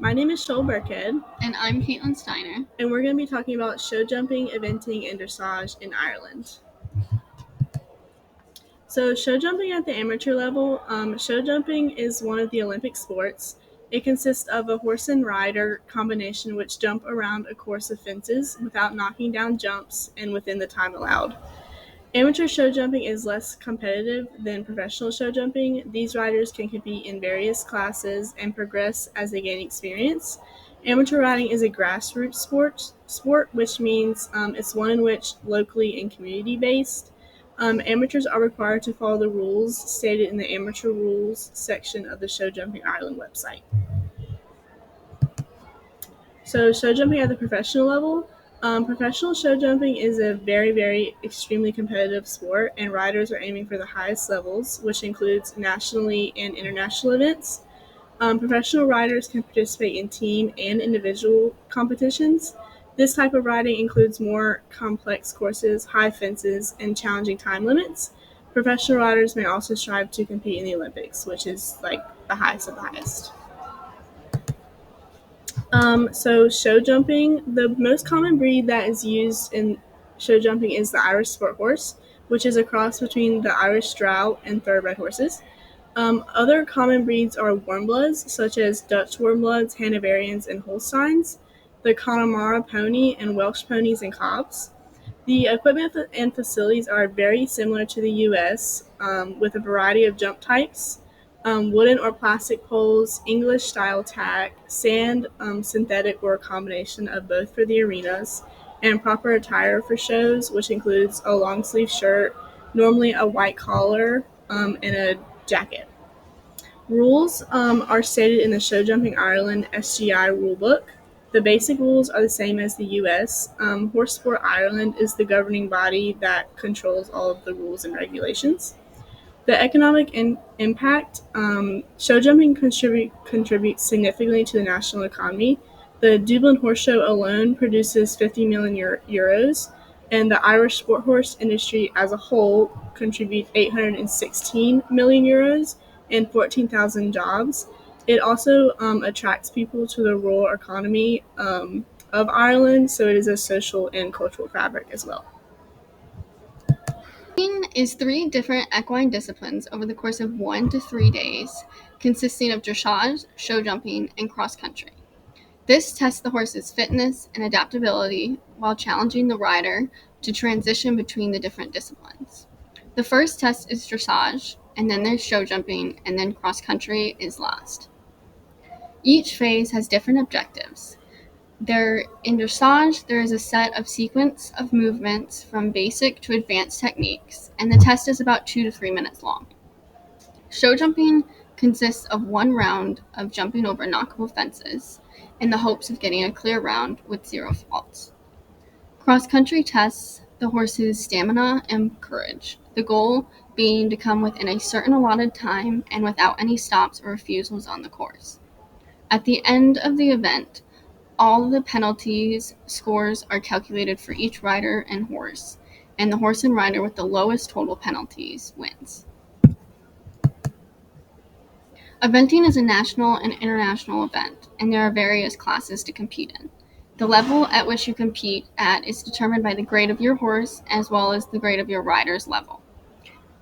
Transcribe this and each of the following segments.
My name is Sholl Burkhead, And I'm Catelyn Steiner. and we're going to be talking about show jumping, eventing, and dressage in Ireland. So, show jumping at the amateur level, show jumping is one of the Olympic sports. It consists of a horse and rider combination which jump around a course of fences without knocking down jumps and within the time allowed. Amateur show jumping is less competitive than professional show jumping. These riders can compete in various classes and progress as they gain experience. Amateur riding is a grassroots sport which means it's one in which locally and community based. Amateurs are required to follow the rules stated in the amateur rules section of the Show Jumping Ireland website. So, show jumping at the professional level. Professional show jumping is a very extremely competitive sport, and riders are aiming for the highest levels, which includes nationally and international events. Professional riders can participate in team and individual competitions. This type of riding includes more complex courses, high fences, and challenging time limits. Professional riders may also strive to compete in the Olympics, which is like the highest of the highest. So show jumping, the most common breed that is used in show jumping is the Irish sport horse, which is a cross between the Irish Drought and thoroughbred horses. Other common breeds are warmbloods, such as Dutch warmbloods, Hanoverians, and Holsteins, the Connemara pony, and Welsh ponies and cobs. The equipment and facilities are very similar to the U.S., with a variety of jump types, wooden or plastic poles, English style tack, sand, synthetic, or a combination of both for the arenas, and proper attire for shows, which includes a long sleeve shirt, normally a white collar, and a jacket. Rules are stated in the Show Jumping Ireland SGI rulebook. The basic rules are the same as the U.S. Horse Sport Ireland is the governing body that controls all of the rules and regulations. The economic impact, show jumping contributes significantly to the national economy. The Dublin Horse Show alone produces 50 million euros, and the Irish sport horse industry as a whole contributes 816 million euros and 14,000 jobs. It also attracts people to the rural economy of Ireland, so it is a social and cultural fabric as well. Is 3 different equine disciplines over the course of 1 to 3 days, consisting of dressage, show jumping, and cross country. This tests the horse's fitness and adaptability while challenging the rider to transition between the different disciplines. The first test is dressage, and then there's show jumping, and then cross country is last. Each phase has different objectives. In dressage, there is a set of sequence of movements from basic to advanced techniques, and the test is about 2 to 3 minutes long. Show jumping consists of 1 round of jumping over knockable fences in the hopes of getting a clear round with 0 faults. Cross-country tests the horse's stamina and courage, the goal being to come within a certain allotted time and without any stops or refusals on the course. At the end of the event, all the penalties scores are calculated for each rider and horse, and the horse and rider with the lowest total penalties wins. Eventing is a national and international event, and there are various classes to compete in. The level at which you compete at is determined by the grade of your horse as well as the grade of your rider's level.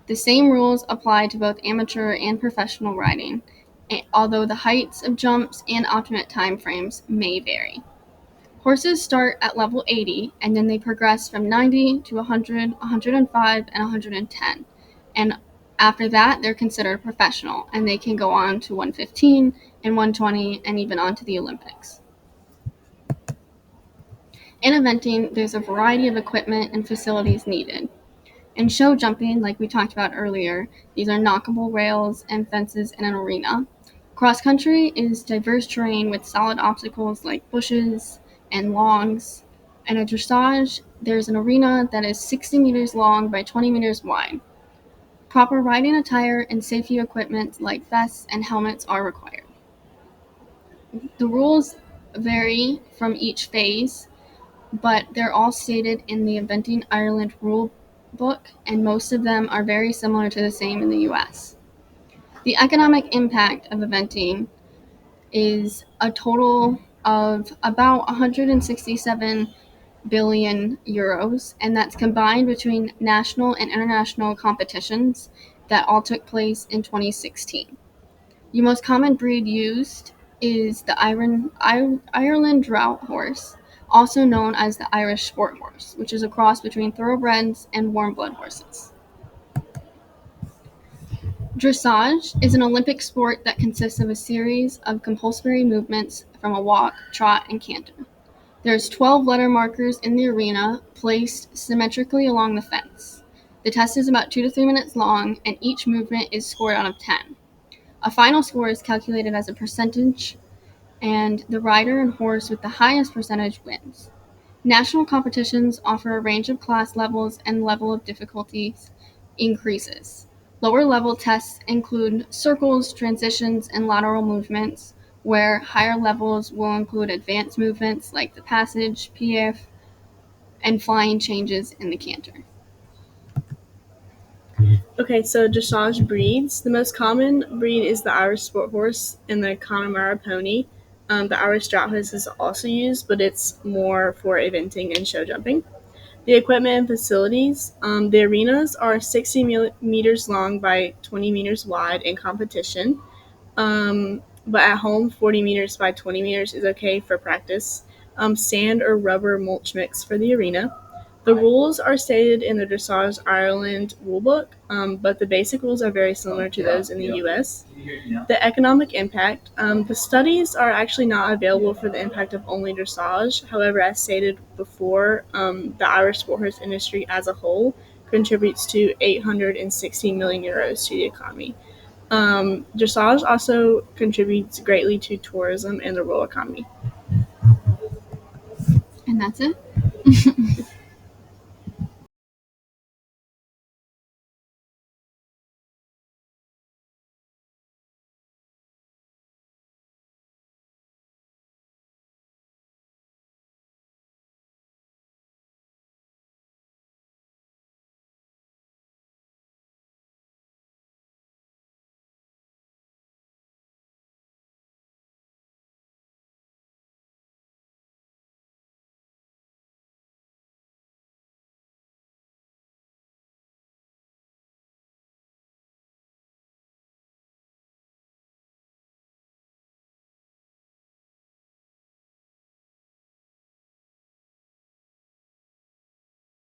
The same rules apply to both amateur and professional riding, although the heights of jumps and optimate time frames may vary. Horses start at level 80, and then they progress from 90 to 100, 105, and 110. And after that, they're considered professional, and they can go on to 115 and 120, and even on to the Olympics. In eventing, there's a variety of equipment and facilities needed. In show jumping, like we talked about earlier, these are knockable rails and fences in an arena. Cross country is diverse terrain with solid obstacles like bushes and longs. And at dressage, there's an arena that is 60 meters long by 20 meters wide. Proper riding attire and safety equipment like vests and helmets are required. The rules vary from each phase, but they're all stated in the Eventing Ireland rule book, and most of them are very similar to the same in the US. The economic impact of eventing is a total of about 167 billion euros, and that's combined between national and international competitions that all took place in 2016. The most common breed used is the Ireland Drought horse, also known as the Irish Sport Horse, which is a cross between thoroughbreds and warm blood horses. Dressage is an Olympic sport that consists of a series of compulsory movements from a walk, trot, and canter. There's 12 letter markers in the arena placed symmetrically along the fence. The test is about 2 to 3 minutes long, and each movement is scored out of 10. A final score is calculated as a percentage, and the rider and horse with the highest percentage wins. National competitions offer a range of class levels and level of difficulties increases. Lower level tests include circles, transitions, and lateral movements, where higher levels will include advanced movements like the passage, PF, and flying changes in the canter. Okay, so dressage breeds. The most common breed is the Irish Sport Horse and the Connemara pony. The Irish Drought Horse is also used, but it's more for eventing and show jumping. The equipment and facilities. The arenas are 60 meters long by 20 meters wide in competition. But at home, 40 meters by 20 meters is okay for practice. Sand or rubber mulch mix for the arena. The rules are stated in the Dressage Ireland rulebook, but the basic rules are very similar to those in the US. The economic impact. The studies are actually not available for the impact of only dressage. However, as stated before, the Irish sport horse industry as a whole contributes to 860 million euros to the economy. Dressage also contributes greatly to tourism and the rural economy. And that's it.